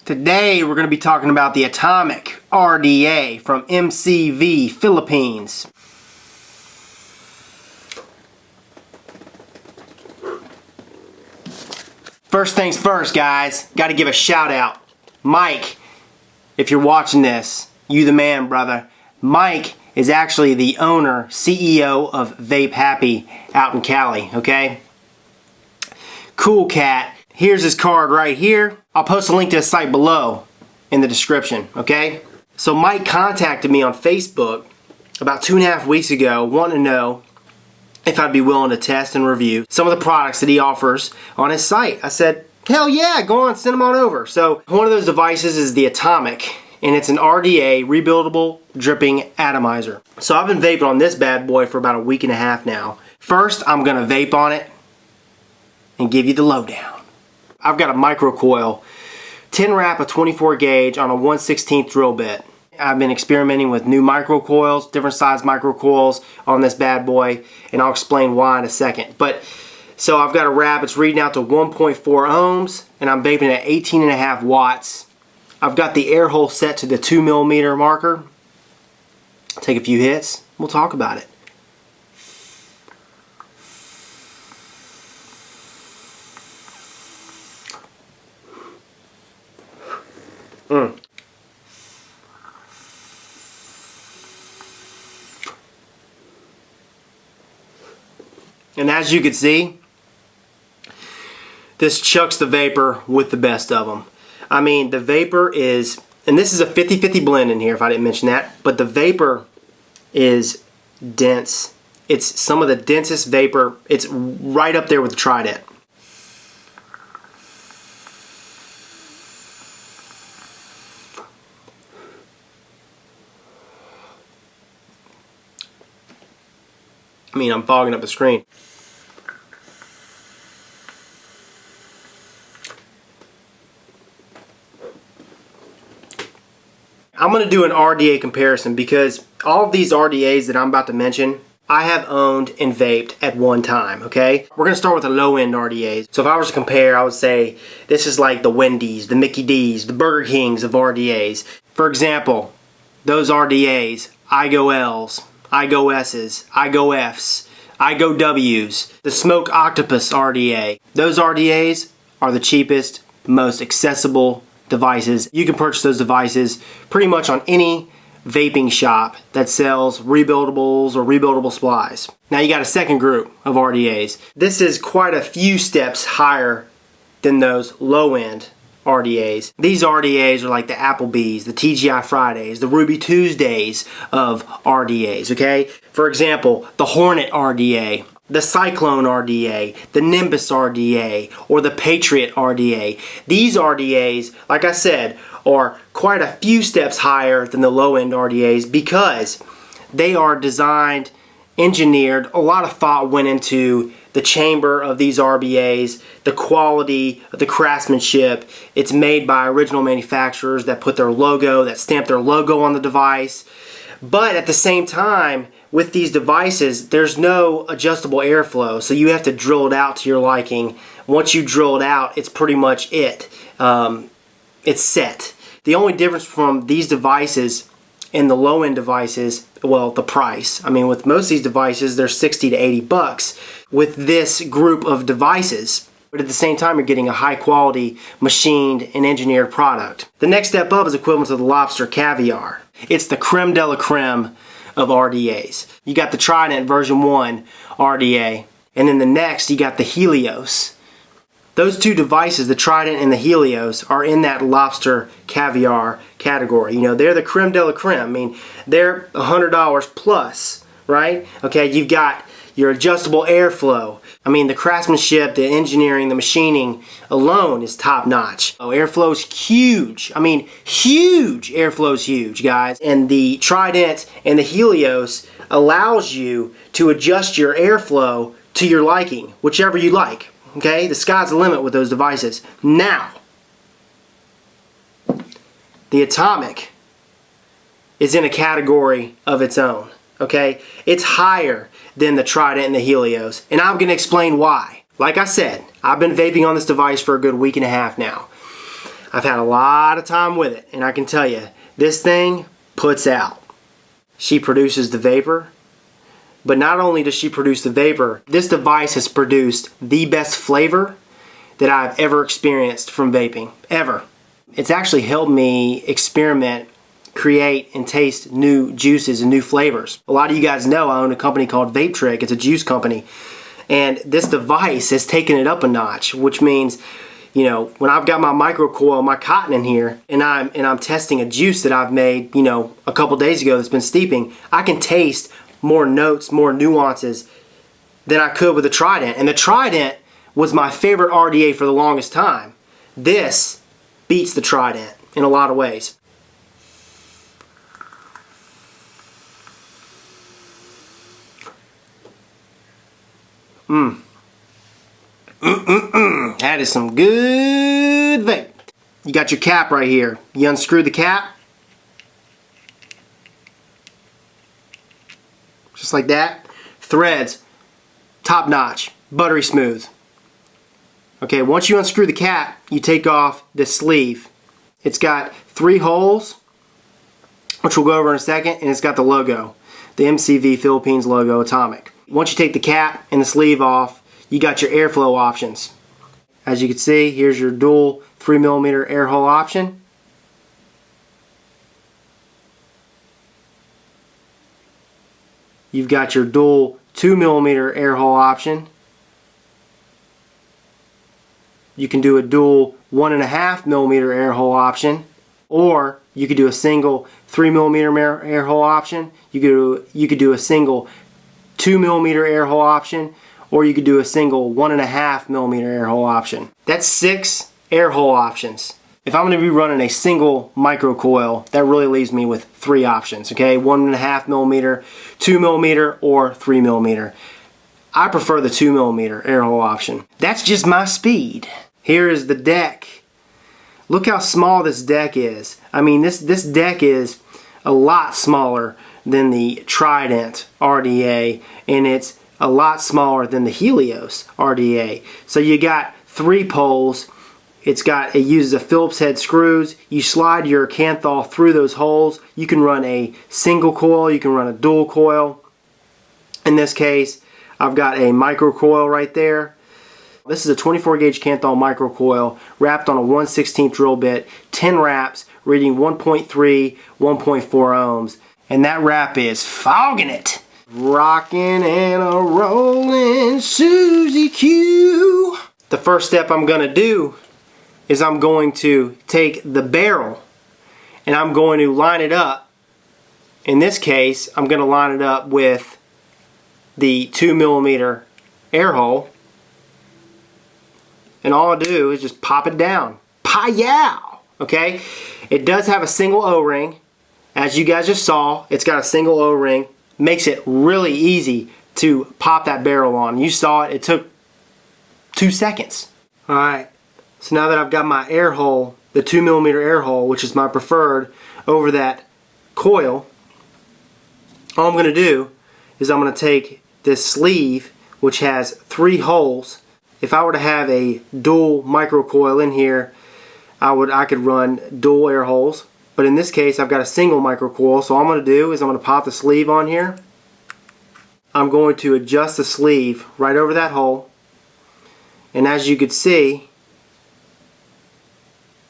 Today we're going to be talking about the Atomic RDA from MCV, Philippines. First things first, guys, got to give a shout out. Mike, if you're watching this, you the man, brother. Mike is actually the owner, CEO of Vape Happy out in Cali, okay? Cool cat. Here's his card right here. I'll post a link to his site below in the description, okay? So Mike contacted me on Facebook about 2.5 weeks ago wanting to know if I'd be willing to test and review some of the products that he offers on his site. I said, hell yeah, go on, send them on over. So one of those devices is the Atomic, and it's an RDA rebuildable dripping atomizer. So I've been vaping on this bad boy for about 1.5 weeks now. First, I'm gonna vape on it and give you the lowdown. I've got a micro coil, 10 wrap of 24 gauge on a 1/16 drill bit. I've been experimenting with new micro coils, different size micro coils on this bad boy, and I'll explain why in a second. But so I've got a wrap, it's reading out to 1.4 ohms, and I'm vaping at 18.5 watts. I've got the air hole set to the 2mm marker. Take a few hits, we'll talk about it. And as you can see, this chucks the vapor with the best of them. I mean, the vapor is, and this is a 50-50 blend in here if I didn't mention that, but the vapor is dense. It's some of the densest vapor. It's right up there with the Trident. I mean, I'm fogging up the screen. I'm going to do an RDA comparison because all of these RDAs that I'm about to mention, I have owned and vaped at one time, okay? We're going to start with the low-end RDAs. So if I was to compare, I would say this is like the Wendy's, the Mickey D's, the Burger Kings of RDAs. For example, those RDAs, I go L's, I go S's, I go F's, I go W's, the Smoke Octopus RDA. Those RDAs are the cheapest, most accessible devices. You can purchase those devices pretty much on any vaping shop that sells rebuildables or rebuildable supplies. Now you got a second group of RDAs. This is quite a few steps higher than those low-end RDAs. These RDAs are like the Applebee's, the TGI Fridays, the Ruby Tuesdays of RDAs, okay? For example, the Hornet RDA, the Cyclone RDA, the Nimbus RDA, or the Patriot RDA. These RDAs, like I said, are quite a few steps higher than the low-end RDAs because they are designed, engineered, a lot of thought went into the chamber of these RDAs, the quality, the craftsmanship. It's made by original manufacturers that put their logo, that stamp their logo on the device. But at the same time, with these devices, there's no adjustable airflow, so you have to drill it out to your liking. Once you drill it out, it's pretty much it. It's set. The only difference from these devices and the low-end devices, well, the price. I mean, with most of these devices, they're 60 to 80 bucks. With this group of devices, but at the same time, you're getting a high-quality, machined, and engineered product. The next step up is equivalent to the lobster caviar. It's the creme de la creme of RDAs. You got the Trident version 1 RDA, and then the next you got the Helios. Those two devices, the Trident and the Helios, are in that lobster caviar category. You know, they're the creme de la creme. I mean, they're $100 plus, right? Okay, you've got your adjustable airflow. I mean, the craftsmanship, the engineering, the machining alone is top notch. Oh, airflow's huge. I mean, huge. Airflow's huge, guys. And the Trident and the Helios allows you to adjust your airflow to your liking, whichever you like. Okay, the sky's the limit with those devices. Now, the Atomic is in a category of its own. Okay, it's higher than the Trident and the Helios, and I'm going to explain why. Like I said, I've been vaping on this device for a good 1.5 weeks now. I've had a lot of time with it, and I can tell you, this thing puts out. She produces the vapor, but not only does she produce the vapor, this device has produced the best flavor that I've ever experienced from vaping, ever. It's actually helped me experiment, create, and taste new juices and new flavors. A lot of you guys know I own a company called Vape Trick. It's a juice company. And this device has taken it up a notch, which means, you know, when I've got my microcoil, my cotton in here, and I'm testing a juice that I've made, you know, a couple days ago that's been steeping, I can taste more notes, more nuances than I could with the Trident. And the Trident was my favorite RDA for the longest time. This beats the Trident in a lot of ways. That is some good vape. You got your cap right here. You unscrew the cap. Just like that. Threads, top notch, buttery smooth. Okay, once you unscrew the cap, you take off the sleeve. It's got 3 holes, which we'll go over in a second, and it's got the logo, the MCV Philippines logo, Atomic. Once you take the cap and the sleeve off, you got your airflow options. As you can see, here's your dual 3mm air hole option. You've got your dual 2mm air hole option. You can do a dual 1.5mm air hole option, or you could do a single 3mm air hole option. You could do a single 2mm air hole option, or you could do a single 1.5mm air hole option. That's 6 air hole options. If I'm going to be running a single microcoil, that really leaves me with 3 options, okay? 1.5mm, 2mm, or 3mm. I prefer the 2mm air hole option. That's just my speed. Here is the deck. Look how small this deck is. I mean, this deck is a lot smaller than the Trident RDA, and it's a lot smaller than the Helios RDA. So you got 3 poles. It uses a Phillips head screws. You slide your Kanthal through those holes. You can run a single coil, you can run a dual coil. In this case, I've got a microcoil right there. This is a 24 gauge Kanthal microcoil wrapped on a 1/16 drill bit, 10 wraps, reading 1.3, 1.4 ohms. And that wrap is fogging it. Rockin' and a rollin' Susie Q. The first step I'm gonna do is I'm going to take the barrel and I'm going to line it up. In this case, I'm gonna line it up with the 2mm air hole. And all I do is just pop it down. Pow! Okay? It does have a single O-ring. As you guys just saw, it's got a single O-ring. Makes it really easy to pop that barrel on. You saw it, it took 2 seconds. Alright, so now that I've got my air hole, the 2mm air hole, which is my preferred, over that coil, all I'm going to do is I'm going to take this sleeve, which has 3 holes. If I were to have a dual microcoil in here, I could run dual air holes. But in this case, I've got a single microcoil, so all I'm going to do is I'm going to pop the sleeve on here. I'm going to adjust the sleeve right over that hole. And as you can see,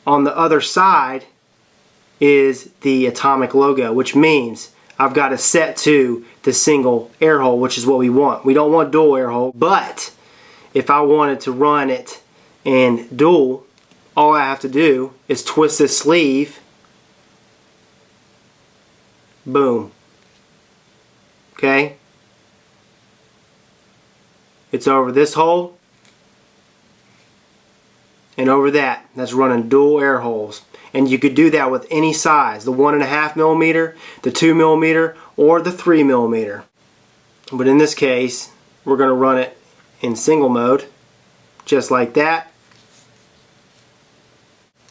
on the other side is the Atomic logo, which means I've got it set to the single air hole, which is what we want. We don't want dual air hole, but if I wanted to run it in dual, all I have to do is twist this sleeve. Boom. Okay? It's over this hole and over that. That's running dual air holes. And you could do that with any size, the 1.5mm, the 2mm, or the 3mm. But in this case, we're going to run it in single mode, just like that.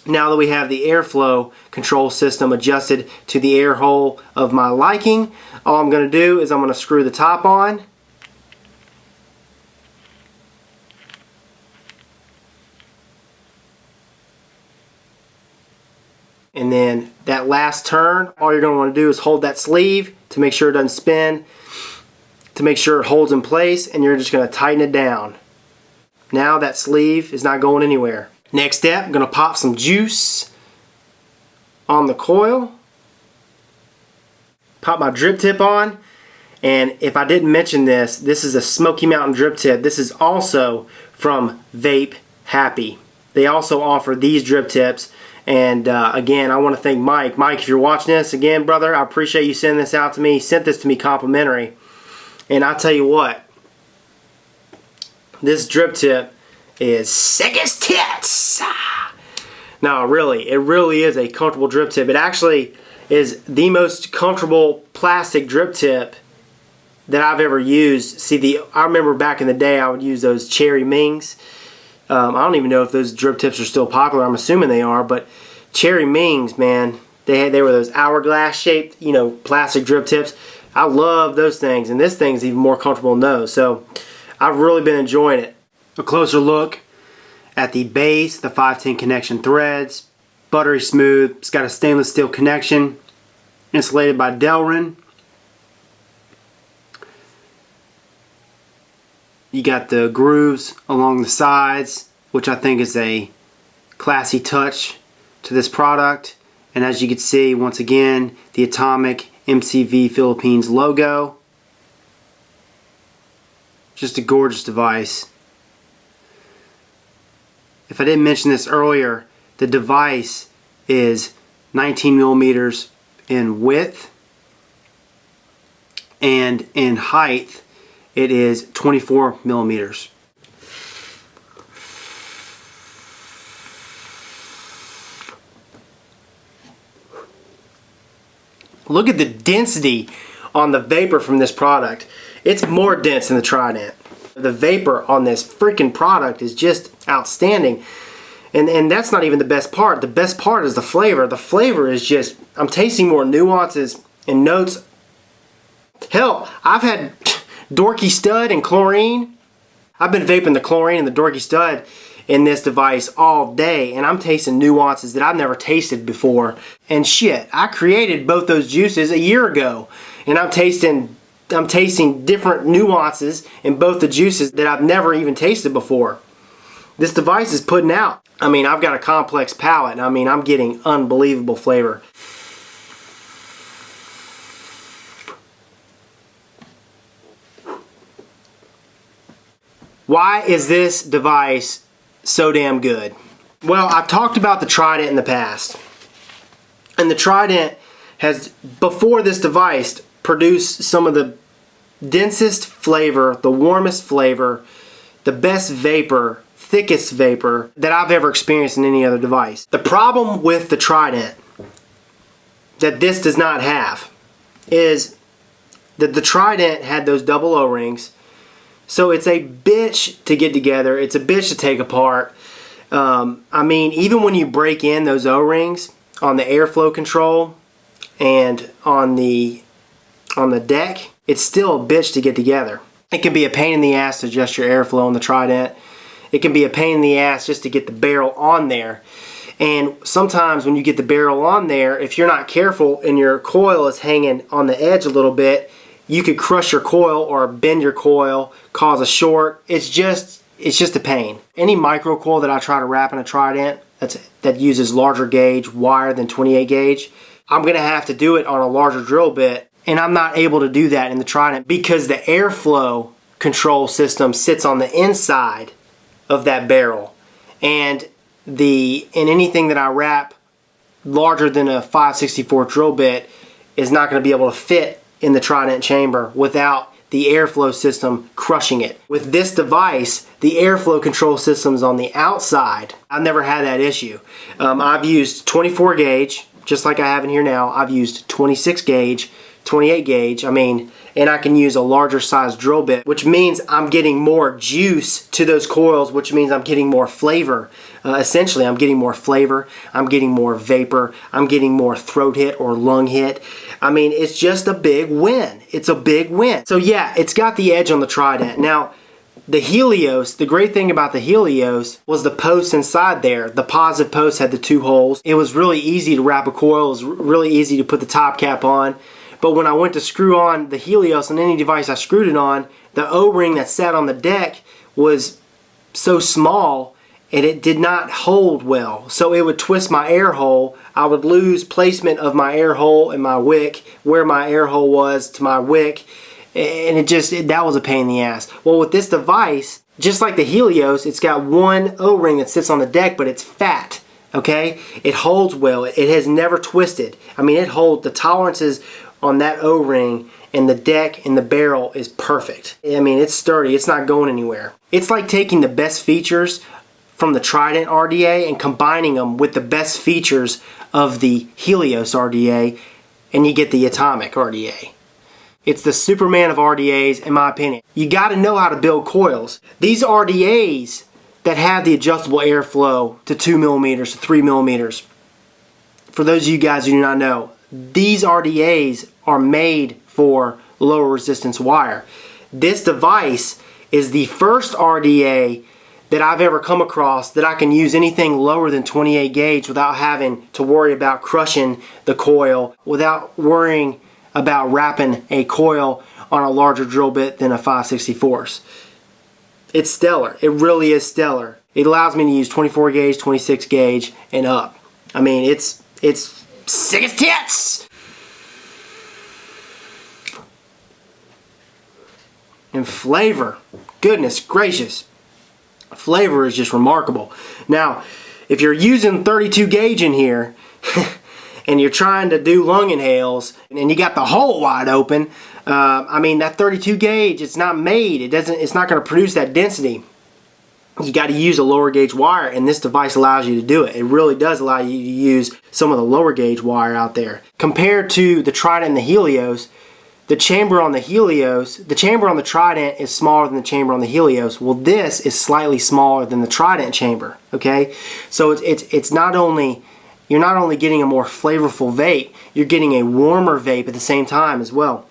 Now that we have the airflow control system adjusted to the air hole of my liking, all I'm going to do is I'm going to screw the top on. And then that last turn, all you're going to want to do is hold that sleeve to make sure it doesn't spin, to make sure it holds in place, and you're just going to tighten it down. Now that sleeve is not going anywhere. Next step, I'm going to pop some juice on the coil. Pop my drip tip on. And if I didn't mention this, this is a Smoky Mountain drip tip. This is also from Vape Happy. They also offer these drip tips. And again, I want to thank Mike. Mike, if you're watching this, again, brother, I appreciate you sending this out to me. He sent this to me complimentary. And I'll tell you what, this drip tip is sick as tits. No, really, it really is a comfortable drip tip. It actually is the most comfortable plastic drip tip that I've ever used. See, I remember back in the day I would use those Cherry Mings. I don't even know if those drip tips are still popular. I'm assuming they are, but Cherry Mings, man, they were those hourglass shaped, you know, plastic drip tips. I love those things, and this thing's even more comfortable than those. So I've really been enjoying it. A closer look at the base, the 510 connection threads, buttery smooth. It's got a stainless steel connection, insulated by Delrin. You got the grooves along the sides, which I think is a classy touch to this product. And as you can see, once again, the Atomic MCV Philippines logo. Just a gorgeous device. If I didn't mention this earlier, the device is 19 millimeters in width, and in height it is 24 millimeters. Look at the density on the vapor from this product. It's more dense than the Trident. The vapor on this freaking product is just outstanding. And that's not even the best part. The best part is the flavor. The flavor is just, I'm tasting more nuances and notes. Hell, I've had Dorky Stud and chlorine. I've been vaping the chlorine and the Dorky Stud in this device all day, and I'm tasting nuances that I've never tasted before. And shit, I created both those juices a year ago, and I'm tasting different nuances in both the juices that I've never even tasted before. This device is putting out. I mean, I've got a complex palate, and I mean, I'm getting unbelievable flavor. Why is this device so damn good? Well, I've talked about the Trident in the past. And the Trident has, before this device, produced some of the densest flavor, the warmest flavor, the best vapor, thickest vapor that I've ever experienced in any other device. The problem with the Trident that this does not have is that the Trident had those double O-rings. So it's a bitch to get together. It's a bitch to take apart. I mean, even when you break in those O-rings on the airflow control and on the deck, it's still a bitch to get together. It can be a pain in the ass to adjust your airflow on the Trident. It can be a pain in the ass just to get the barrel on there. And sometimes when you get the barrel on there, if you're not careful and your coil is hanging on the edge a little bit, you could crush your coil or bend your coil, cause a short. It's just a pain. Any micro coil that I try to wrap in a Trident that uses larger gauge wire than 28 gauge, I'm going to have to do it on a larger drill bit, and I'm not able to do that in the Trident because the airflow control system sits on the inside of that barrel, and anything that I wrap larger than a 5/64 drill bit is not going to be able to fit in the Trident chamber without the airflow system crushing it. With this device, the airflow control system is on the outside. I've never had that issue. I've used 24 gauge, just like I have in here now. I've used 26 gauge, 28 gauge, and I can use a larger size drill bit, which means I'm getting more juice to those coils, which means I'm getting more flavor. Essentially, I'm getting more flavor, I'm getting more vapor, I'm getting more throat hit or lung hit. It's just a big win. It's a big win. So yeah, it's got the edge on the Trident. Now, The Helios, the great thing about the Helios was the post inside there. The positive post had the 2 holes. It was really easy to wrap a coil. It was really easy to put the top cap on. But when I went to screw on the Helios on any device I screwed it on, the O-ring that sat on the deck was so small and it did not hold well. So it would twist my air hole. I would lose placement of my air hole and my wick, where my air hole was to my wick. And that was a pain in the ass. Well, with this device, just like the Helios, it's got one O-ring that sits on the deck, but it's fat, okay? It holds well. It has never twisted. I mean, it holds, the tolerances on that O-ring and the deck and the barrel is perfect. I mean, it's sturdy. It's not going anywhere. It's like taking the best features from the Trident RDA and combining them with the best features of the Helios RDA, and you get the Atomic RDA. It's the Superman of RDAs, in my opinion. You got to know how to build coils. These RDAs that have the adjustable airflow to 2 millimeters to 3 millimeters, for those of you guys who do not know, these RDAs are made for lower resistance wire. This device is the first RDA that I've ever come across that I can use anything lower than 28 gauge without having to worry about crushing the coil, without worrying about wrapping a coil on a larger drill bit than a 5/64. It's stellar. It really is stellar. It allows me to use 24 gauge, 26 gauge, and up. I mean, it's sick as tits! And flavor, goodness gracious, flavor is just remarkable. Now, if you're using 32 gauge in here, and you're trying to do lung inhales and you got the hole wide open, I mean, that 32 gauge, it's not made, it's not going to produce that density. You got to use a lower gauge wire, and this device allows you to do it. It really does allow you to use some of the lower gauge wire out there. Compared to the Trident and the Helios, the chamber on the Helios, the chamber on the Trident is smaller than the chamber on the Helios. Well, this is slightly smaller than the Trident chamber, okay? So it's not only, you're not only getting a more flavorful vape, you're getting a warmer vape at the same time as well.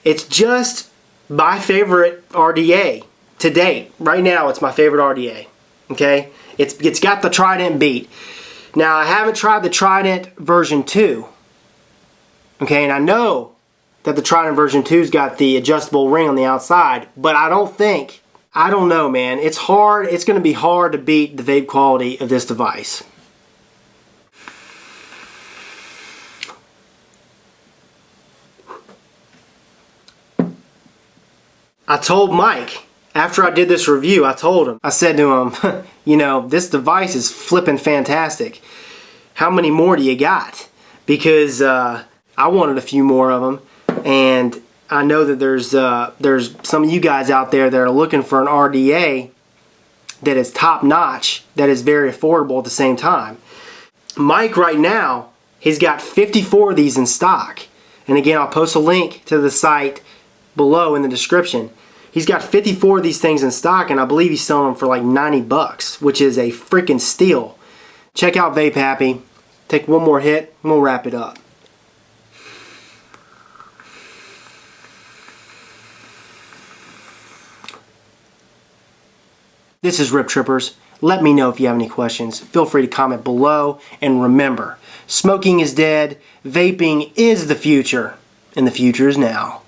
It's just my favorite RDA to date. Right now, it's my favorite RDA, okay? It's got the Trident beat. Now, I haven't tried the Trident version 2, okay? And I know that the Trident version 2's got the adjustable ring on the outside, but I don't know, man. It's hard. It's going to be hard to beat the vape quality of this device. I told Mike, after I did this review, I said to him, you know, this device is flipping fantastic. How many more do you got? Because I wanted a few more of them, and I know that there's some of you guys out there that are looking for an RDA that is top notch, that is very affordable at the same time. Mike right now, he's got 54 of these in stock. And again, I'll post a link to the site below in the description. He's got 54 of these things in stock, and I believe he's selling them for like 90 bucks, which is a freaking steal. Check out Vape Happy. Take one more hit, and we'll wrap it up. This is Rip Trippers. Let me know if you have any questions. Feel free to comment below, and remember, smoking is dead, vaping is the future, and the future is now.